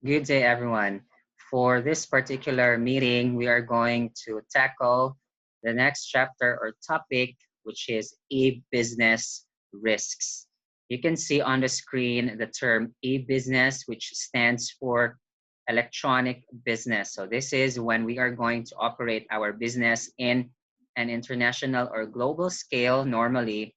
Good day, everyone. For this particular meeting, we are going to tackle the next chapter or topic, which is e-business risks. You can see on the screen the term e-business, which stands for electronic business. So this is when we are going to operate our business in an international or global scale normally.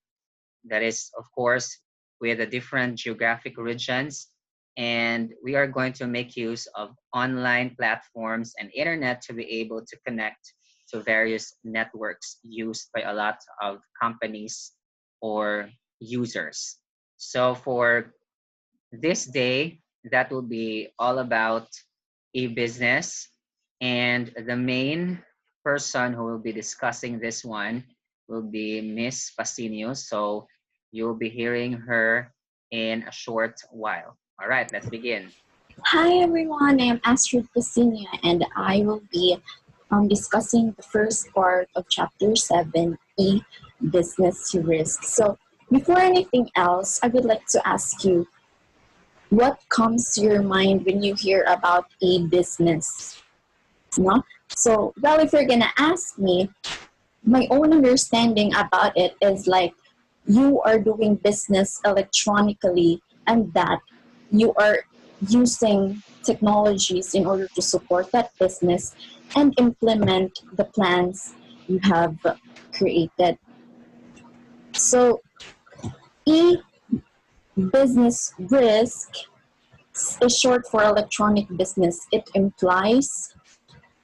That is, of course, with the different geographic regions, and we are going to make use of online platforms and internet to be able to connect to various networks used by a lot of companies or users. So for this day, that will be all about e-business, and the main person who will be discussing this one will be Miss Pasinio. So you'll be hearing her in a short while. All right, let's begin. Hi everyone, I'm Astrid Pasinio and I will be discussing the first part of Chapter 7, E-business risks. So before anything else, I would like to ask you, what comes to your mind when you hear about e-business? No? So, well, if you're gonna ask me, my own understanding about it is like you are doing business electronically and that you are using technologies in order to support that business and implement the plans you have created. So, e-business risk is short for electronic business. It implies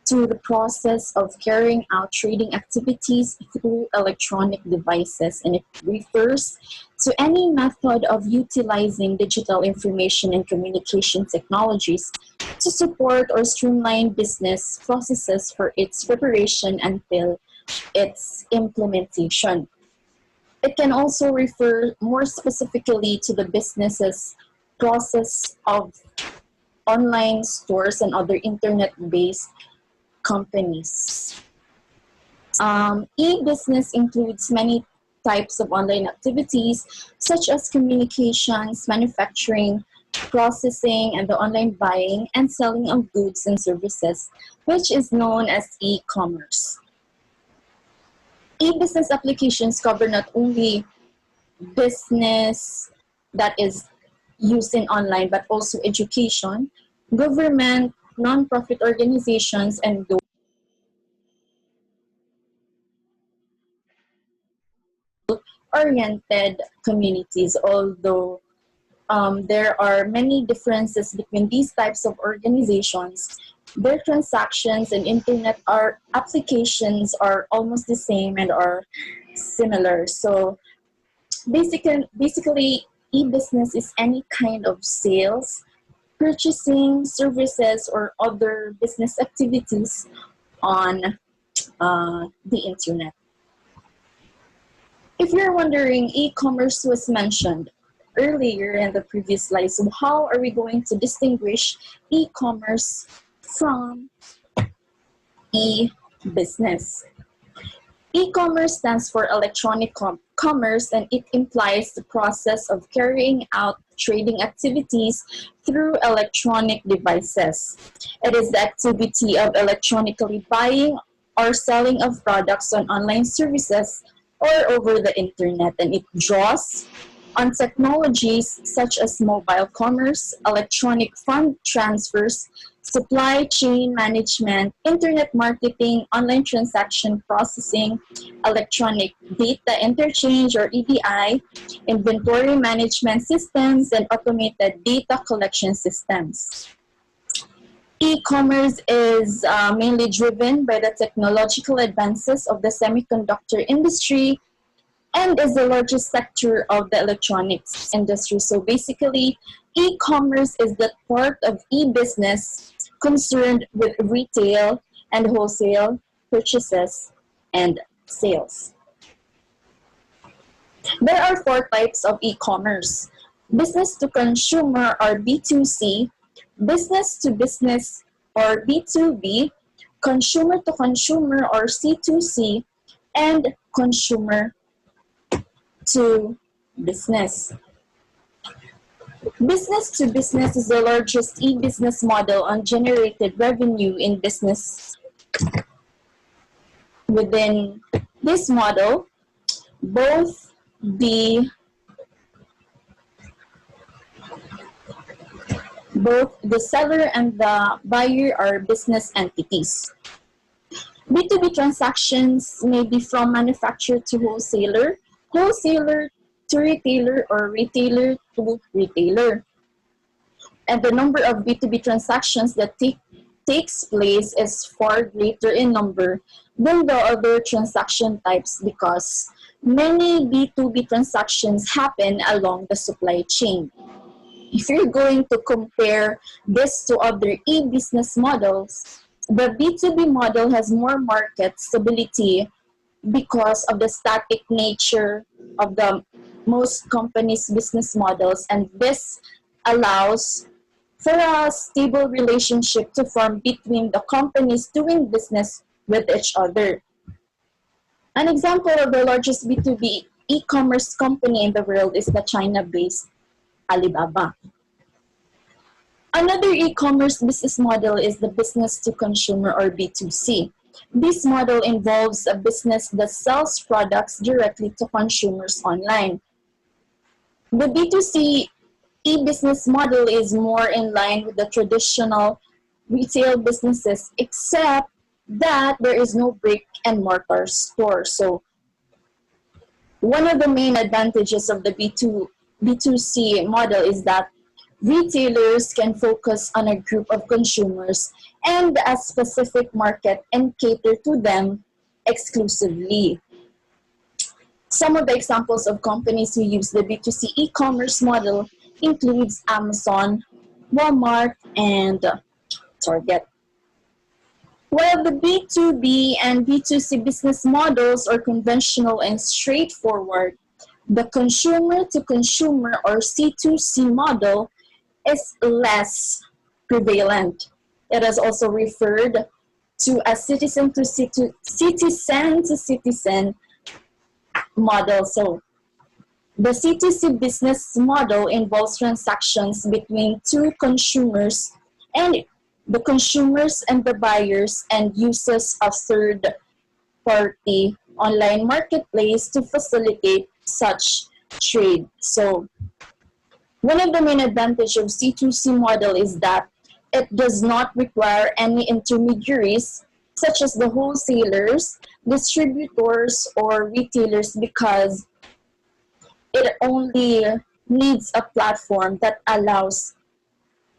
to the process of carrying out trading activities through electronic devices, and it refers to any method of utilizing digital information and communication technologies to support or streamline business processes for its preparation until its implementation. It can also refer more specifically to the business's process of online stores and other internet-based companies. E-business includes many types of online activities such as communications, manufacturing, processing, and the online buying and selling of goods and services, which is known as e-commerce. E-business applications cover not only business that is used in online, but also education, government, non-profit organizations, and goal-oriented communities. Although there are many differences between these types of organizations, their transactions and internet applications are almost the same and are similar. So basically e-business is any kind of sales, purchasing, services, or other business activities on the internet. If you're wondering, e-commerce was mentioned earlier in the previous slide. So how are we going to distinguish e-commerce from e-business? E-commerce stands for electronic commerce, and it implies the process of carrying out trading activities through electronic devices. It is the activity of electronically buying or selling of products on online services or over the internet, and it draws on technologies such as mobile commerce, electronic fund transfers, supply chain management, internet marketing, online transaction processing, electronic data interchange or EDI, inventory management systems, and automated data collection systems. E-commerce is mainly driven by the technological advances of the semiconductor industry and is the largest sector of the electronics industry. So basically, e-commerce is the part of e-business concerned with retail and wholesale purchases and sales. There are 4 types of e-commerce: business to consumer or B2C, business to business or B2B, consumer to consumer or C2C, and consumer to business. Business to business is the largest e-business model on generated revenue in business. Within this model, both the seller and the buyer are business entities. B2B transactions may be from manufacturer to wholesaler, wholesaler to retailer, or retailer to retailer. And the number of B2B transactions that takes place is far greater in number than the other transaction types because many B2B transactions happen along the supply chain. If you're going to compare this to other e-business models, the B2B model has more market stability because of the static nature of the most companies' business models, and this allows for a stable relationship to form between the companies doing business with each other. An example of the largest B2B e-commerce company in the world is the China-based Alibaba. Another e-commerce business model is the business to consumer, or B2C. This model involves a business that sells products directly to consumers online. The B2C e-business model is more in line with the traditional retail businesses, except that there is no brick and mortar store. So one of the main advantages of the B2C model is that retailers can focus on a group of consumers and a specific market and cater to them exclusively. Some of the examples of companies who use the B2C e-commerce model includes Amazon, Walmart, and Target. While the B2B and B2C business models are conventional and straightforward, the consumer-to-consumer, or C2C model is less prevalent. It is also referred to as citizen-to-citizen model. So the C2C business model involves transactions between two consumers, and the consumers and the buyers and uses a third-party online marketplace to facilitate such trade. So one of the main advantages of C2C model is that it does not require any intermediaries such as the wholesalers, distributors, or retailers because it only needs a platform that allows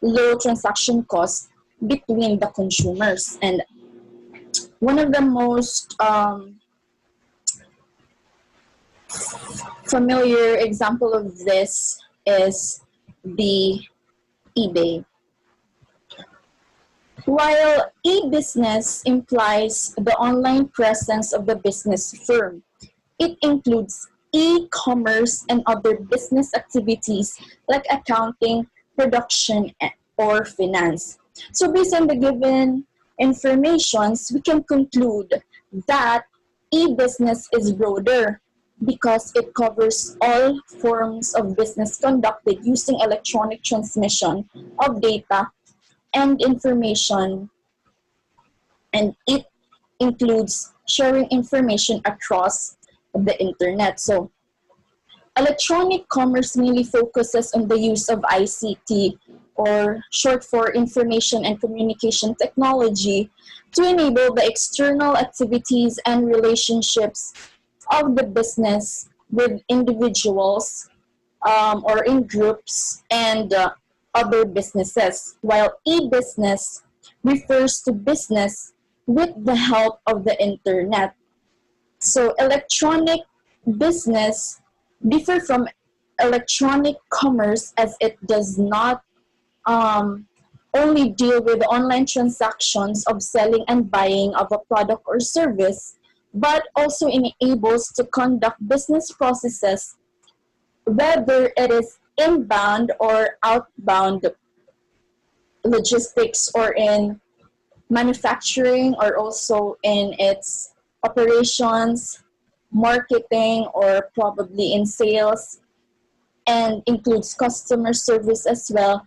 low transaction costs between the consumers. And one of the most familiar example of this is the eBay. While e-business implies the online presence of the business firm, it includes e-commerce and other business activities like accounting, production, or finance. So based on the given informations, we can conclude that e-business is broader because it covers all forms of business conducted using electronic transmission of data and information, and it includes sharing information across the internet. So electronic commerce mainly focuses on the use of ICT, or short for information and communication technology, to enable the external activities and relationships of the business with individuals or in groups and other businesses, while e-business refers to business with the help of the internet. So electronic business differ from electronic commerce as it does not only deal with online transactions of selling and buying of a product or service, but also enables to conduct business processes, whether it is inbound or outbound logistics, or in manufacturing, or also in its operations, marketing, or probably in sales. and includes customer service as well.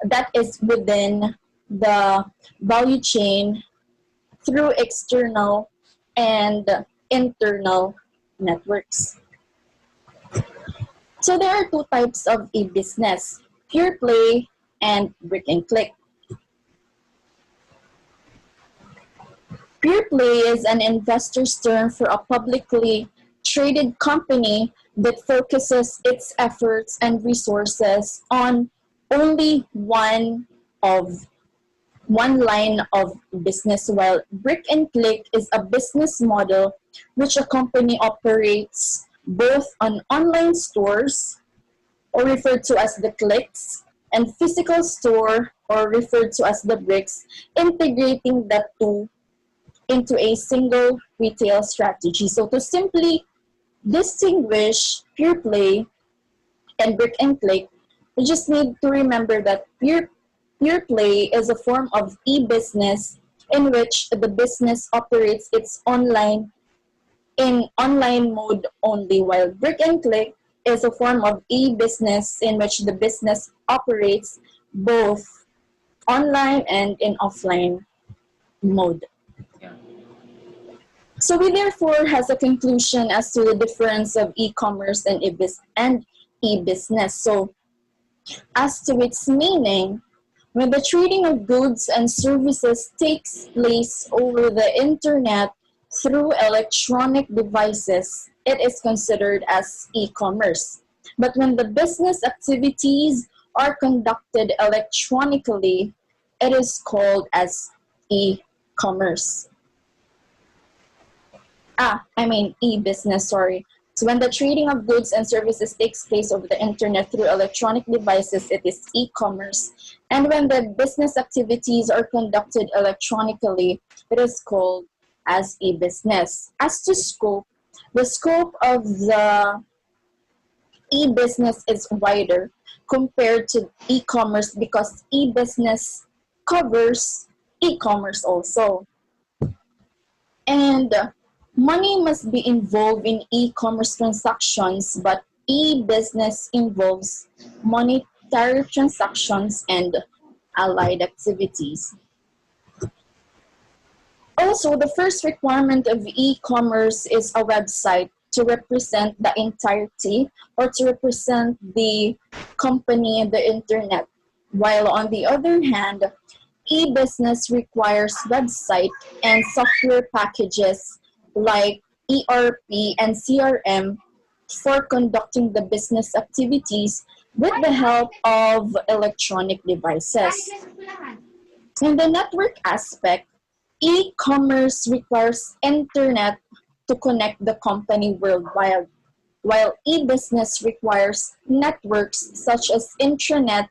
That is within the value chain through external and internal networks. So there are two types of e-business: pure play and brick and click. Pure play is an investor's term for a publicly traded company that focuses its efforts and resources on only one line of business, while brick and click is a business model which a company operates both on online stores, or referred to as the clicks, and physical store, or referred to as the bricks, integrating the two into a single retail strategy. So to simply distinguish pure play and brick and click, we just need to remember that pure play is a form of e-business in which the business operates its online mode only, while brick and click is a form of e-business in which the business operates both online and in offline mode. Yeah. So we therefore has a conclusion as to the difference of e-commerce and e-business. So as to its meaning, when the trading of goods and services takes place over the internet through electronic devices, it is considered as e-commerce. But when the business activities are conducted electronically, it is called as e-commerce. E-business, sorry. So when the trading of goods and services takes place over the internet through electronic devices, it is e-commerce. And when the business activities are conducted electronically, it is called as e-business. As to scope, the scope of the e-business is wider compared to e-commerce because e-business covers e-commerce also. And money must be involved in e-commerce transactions, but e-business involves monetary transactions and allied activities. Also, the first requirement of e-commerce is a website to represent the entirety or to represent the company and the internet. While on the other hand, e-business requires website and software packages like ERP and CRM for conducting the business activities with the help of electronic devices. In the network aspect, e-commerce requires internet to connect the company worldwide, while e-business requires networks such as intranet,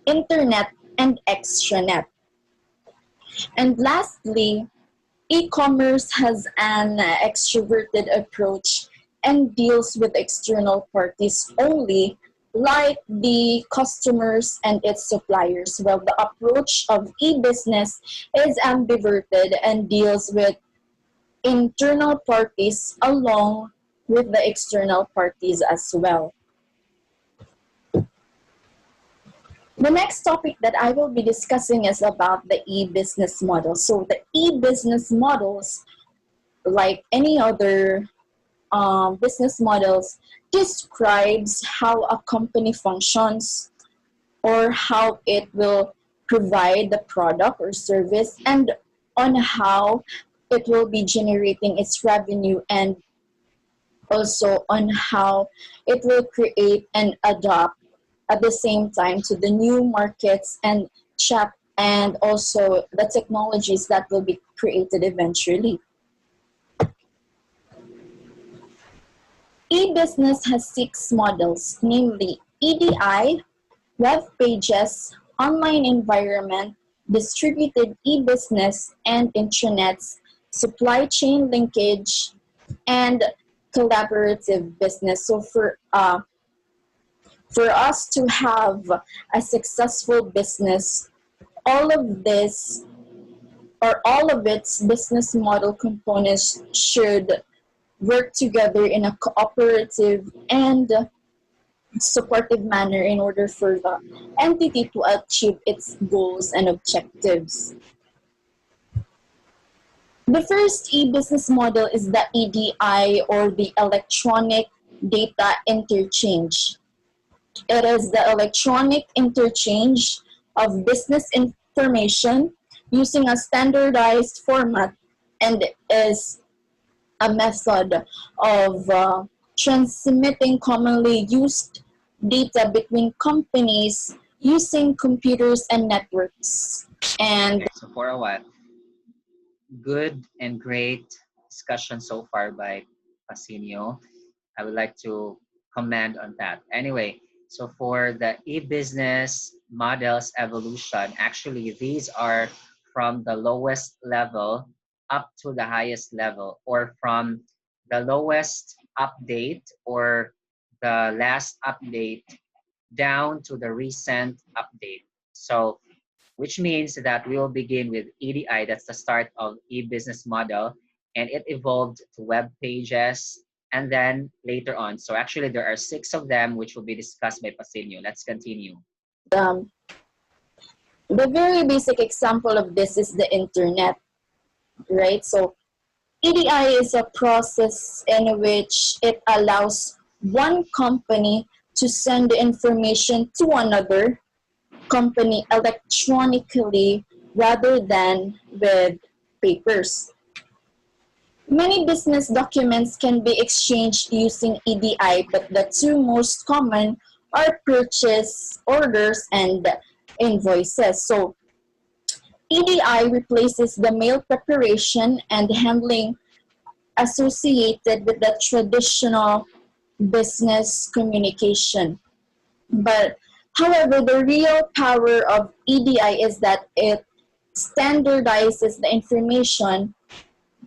internet, and extranet. And lastly, e-commerce has an extroverted approach and deals with external parties only, like the customers and its suppliers, while the approach of e-business is ambiverted and deals with internal parties along with the external parties as well. The next topic that I will be discussing is about the e-business model. So the e-business models, like any other business models, describes how a company functions or how it will provide the product or service, and on how it will be generating its revenue, and also on how it will create and adopt at the same time to the new markets and and also the technologies that will be created eventually. E-business has 6 models, namely EDI, web pages, online environment, distributed e-business and intranets, supply chain linkage, and collaborative business. So for us to have a successful business, all of this or all of its business model components should work together in a cooperative and supportive manner in order for the entity to achieve its goals and objectives. The first e-business model is the EDI, or the electronic data interchange. It is the electronic interchange of business information using a standardized format, and is a method of transmitting commonly used data between companies using computers and networks. And Okay, so for a while, good and great discussion so far by Pasinio. I would like to comment on that. Anyway, so for the e-business models evolution, actually these are from the lowest level up to the highest level, or from the lowest update or the last update down to the recent update. So which means that we will begin with EDI, that's the start of e-business model, and it evolved to web pages and then later on. So actually there are 6 of them which will be discussed by Pasinio. Let's continue. um, the very basic example of this is the internet, right? So EDI is a process in which it allows one company to send information to another company electronically rather than with papers. Many business documents can be exchanged using EDI, but the two most common are purchase orders and invoices. So EDI replaces the mail preparation and handling associated with the traditional business communication. But however, the real power of EDI is that it standardizes the information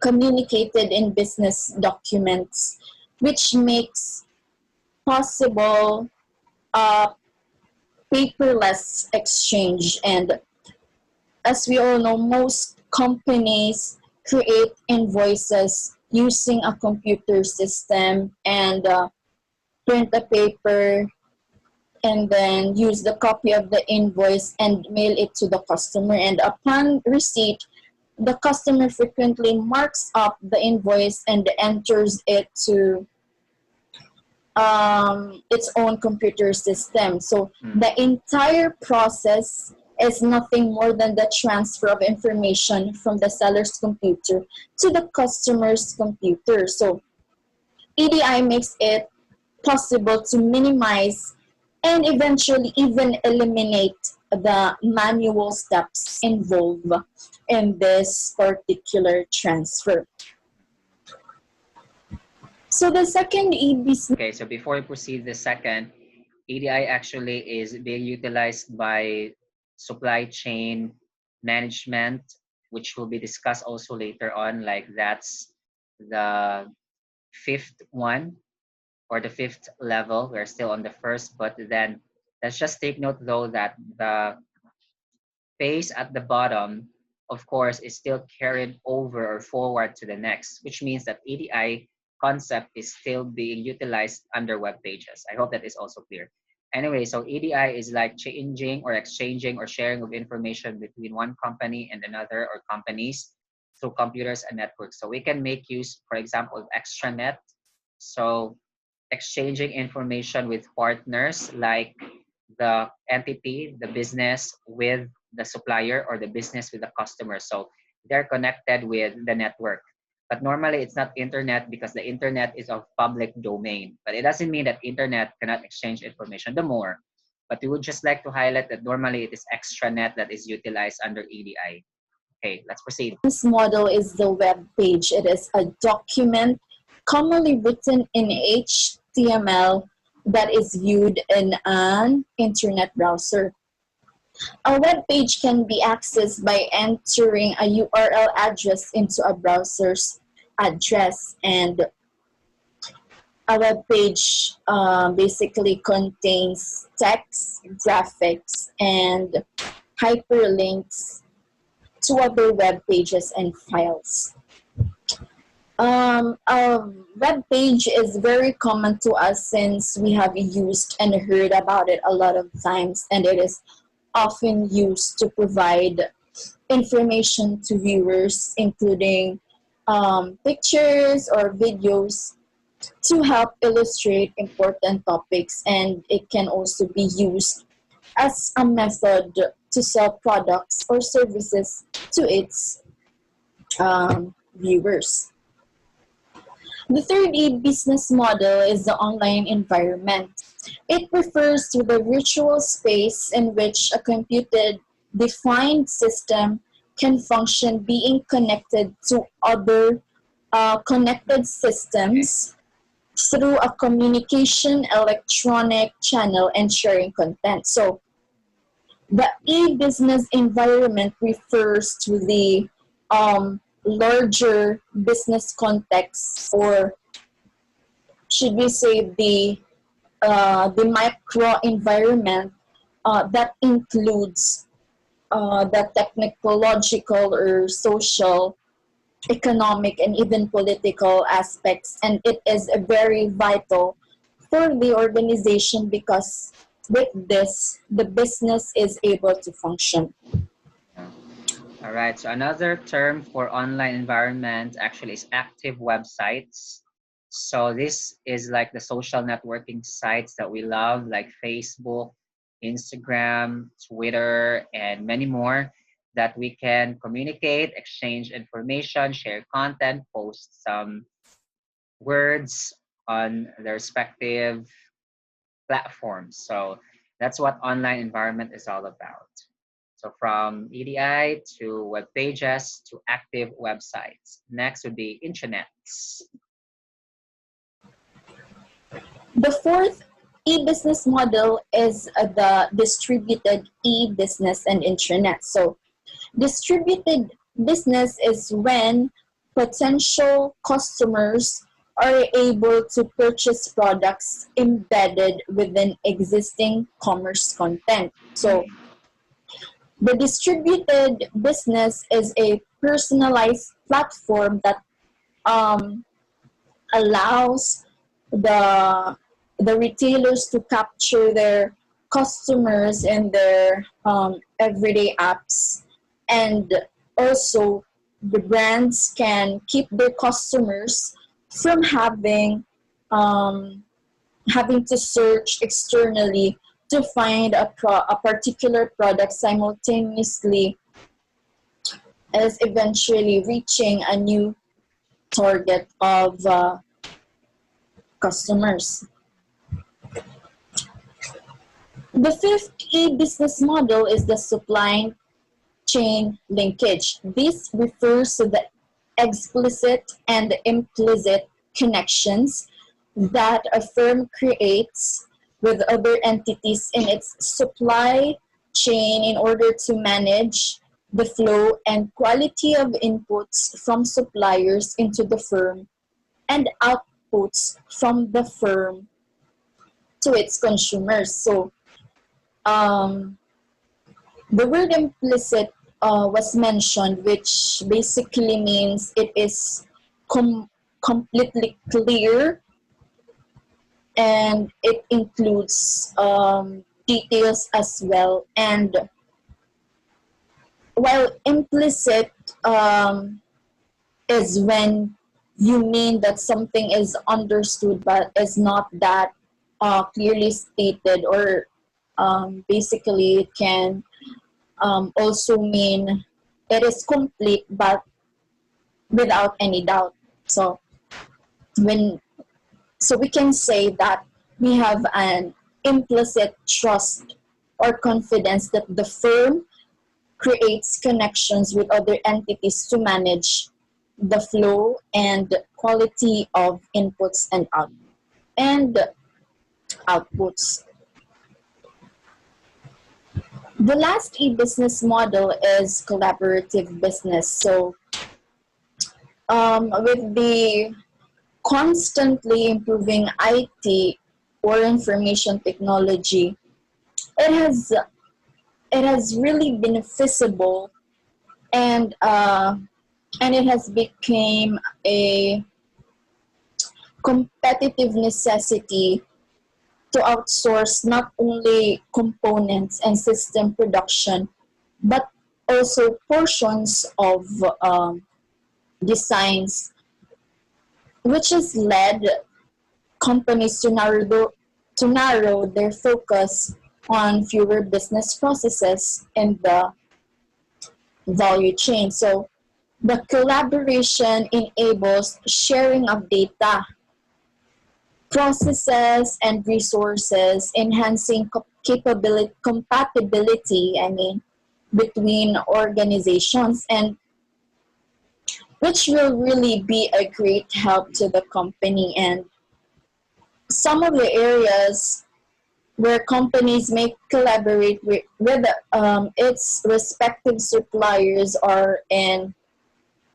communicated in business documents, which makes possible a paperless exchange. And as we all know, most companies create invoices using a computer system and print a paper and then use the copy of the invoice and mail it to the customer. And upon receipt, the customer frequently marks up the invoice and enters it to its own computer system. So the entire process is nothing more than the transfer of information from the seller's computer to the customer's computer. So EDI makes it possible to minimize and eventually even eliminate the manual steps involved in this particular transfer. So the second e-business. Okay, so before we proceed, the second, EDI actually is being utilized by supply chain management, which will be discussed also later on. Like that's the 5th one, or the 5th level. We're still on the first, but then let's just take note though that the pace at the bottom, of course, is still carried over or forward to the next, which means that EDI concept is still being utilized under web pages. I hope that is also clear. Anyway, so EDI is like changing or exchanging or sharing of information between one company and another, or companies, through computers and networks. So we can make use, for example, of extranet. So exchanging information with partners like the entity, the business with the supplier, or the business with the customer. So they're connected with the network. But normally it's not internet because the internet is of public domain. But it doesn't mean that internet cannot exchange information the more. But we would just like to highlight that normally it is extranet that is utilized under EDI. Okay, let's proceed. This model is the web page. It is a document commonly written in HTML that is viewed in an internet browser. A web page can be accessed by entering a URL address into a browser's address, and a web page basically contains text, graphics, and hyperlinks to other web pages and files. A web page is very common to us since we have used and heard about it a lot of times, and it is often used to provide information to viewers, including pictures or videos to help illustrate important topics, and it can also be used as a method to sell products or services to its viewers. The third e-business model is the online environment. It refers to the virtual space in which a computer defined system can function, being connected to other connected systems through a communication electronic channel and sharing content. So the e-business environment refers to the larger business context, or should we say the micro environment that includes the technological or social, economic, and even political aspects, and it is very vital for the organization because with this the business is able to function. Yeah. All right. So another term for online environment actually is active websites. So this is like the social networking sites that we love, like Facebook, Instagram, Twitter, and many more, that we can communicate, exchange information, share content, post some words on their respective platforms. So that's what online environment is all about. So from EDI to web pages to active websites. Next would be intranets. The fourth e-business model is the distributed e-business and intranet. So distributed business is when potential customers are able to purchase products embedded within existing commerce content. So the distributed business is a personalized platform that um, allows the the retailers to capture their customers in their everyday apps, and also the brands can keep their customers from um, having to search externally to find a particular product simultaneously as eventually reaching a new target of customers. The fifth e-business model is the supply chain linkage. This refers to the explicit and implicit connections that a firm creates with other entities in its supply chain in order to manage the flow and quality of inputs from suppliers into the firm and outputs from the firm to its consumers. So um, the word implicit was mentioned, which basically means it is completely clear, and it includes details as well. And while implicit is when you mean that something is understood but is not that clearly stated, or basically it can also mean it is complete but without any doubt. So when so we can say that we have an implicit trust or confidence that the firm creates connections with other entities to manage the flow and quality of inputs and outputs. The last e-business model is collaborative business. So with the constantly improving IT or information technology, it has really been feasible and and it has become a competitive necessity to outsource not only components and system production, but also portions of designs, which has led companies to narrow their focus on fewer business processes in the value chain. So the collaboration enables sharing of data, processes, and resources, enhancing compatibility, between organizations, and which will really be a great help to the company. And some of the areas where companies may collaborate with its respective suppliers are in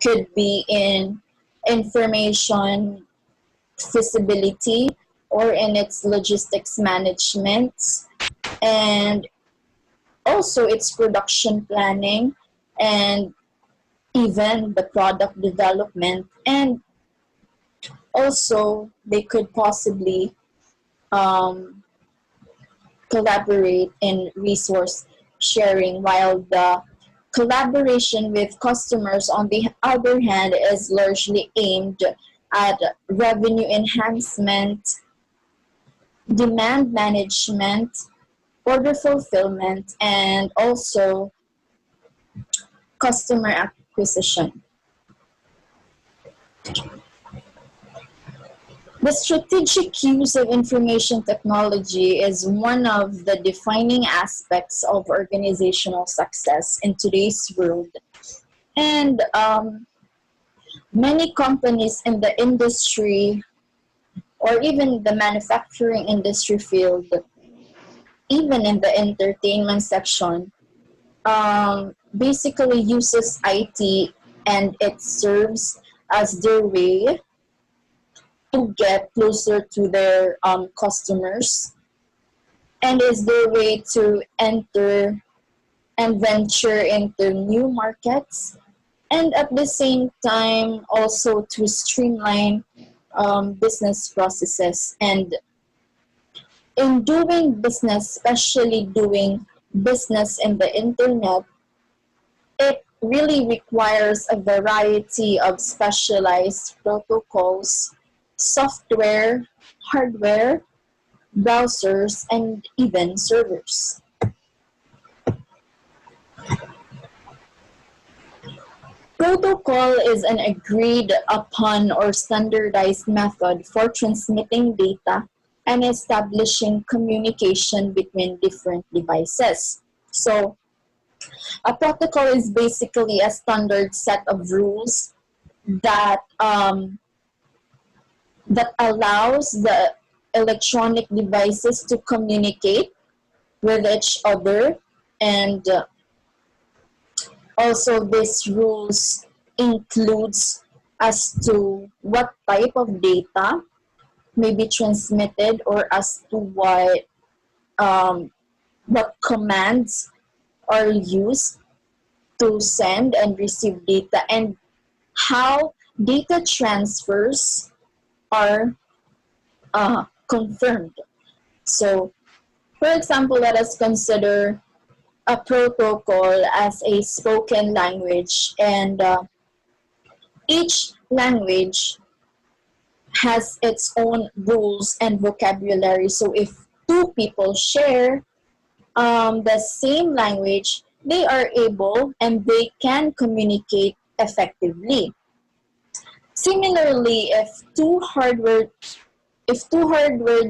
could be in information feasibility or in its logistics management, and also its production planning, and even the product development. And also they could possibly um, collaborate in resource sharing, while the collaboration with customers, on the other hand, is largely aimed at revenue enhancement, demand management, order fulfillment, and also customer acquisition. The strategic use of information technology is one of the defining aspects of organizational success in today's world. And many companies in the industry, or even the manufacturing industry field, even in the entertainment section, basically uses IT, and it serves as their way to get closer to their customers, and is their way to enter and venture into new markets, and at the same time also to streamline business processes. And in doing business, especially doing business in the internet, it really requires a variety of specialized protocols, software, hardware, browsers, and even servers. Protocol is an agreed upon or standardized method for transmitting data and establishing communication between different devices. So, a protocol is basically a standard set of rules that that allows the electronic devices to communicate with each other, and also these rules includes as to what type of data may be transmitted, or as to what commands are used to send and receive data, and how data transfers are confirmed. So, for example, let us consider a protocol as a spoken language, and each language has its own rules and vocabulary. So if two people share the same language, they are able and they can communicate effectively. Similarly, if two hardware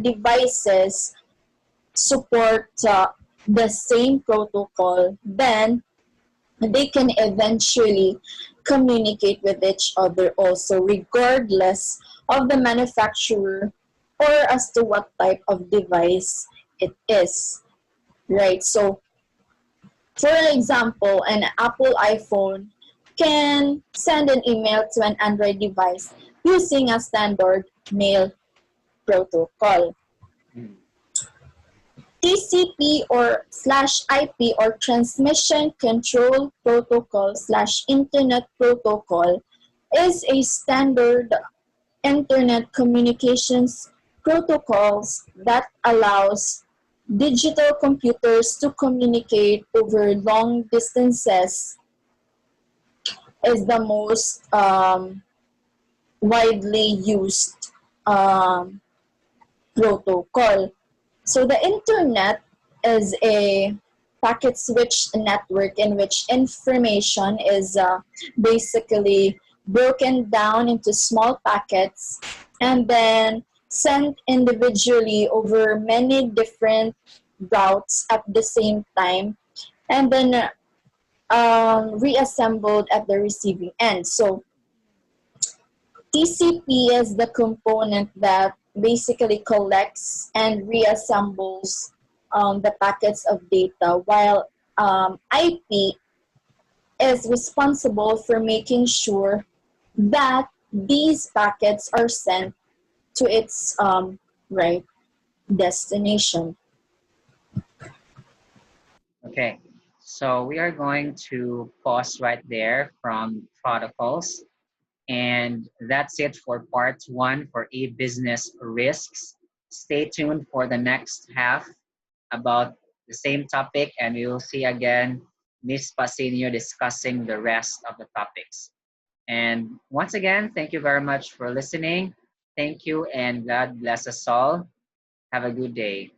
devices support the same protocol, then they can eventually communicate with each other also, regardless of the manufacturer or as to what type of device it is, right? So, for example, an Apple iPhone can send an email to an Android device using a standard mail protocol. TCP or /IP or Transmission Control Protocol / Internet Protocol is a standard internet communications protocols that allows digital computers to communicate over long distances is the most widely used um, protocol. So the internet is a packet switch network in which information is basically broken down into small packets and then sent individually over many different routes at the same time and then reassembled at the receiving end. So TCP is the component that basically collects and reassembles the packets of data, while IP is responsible for making sure that these packets are sent to its right destination. Okay, so we are going to pause right there from protocols. And that's it for part one for e-business risks. Stay tuned for the next half about the same topic, and we will see again Miss Pasinio discussing the rest of the topics. And once again, thank you very much for listening. Thank you, and God bless us all. Have a good day.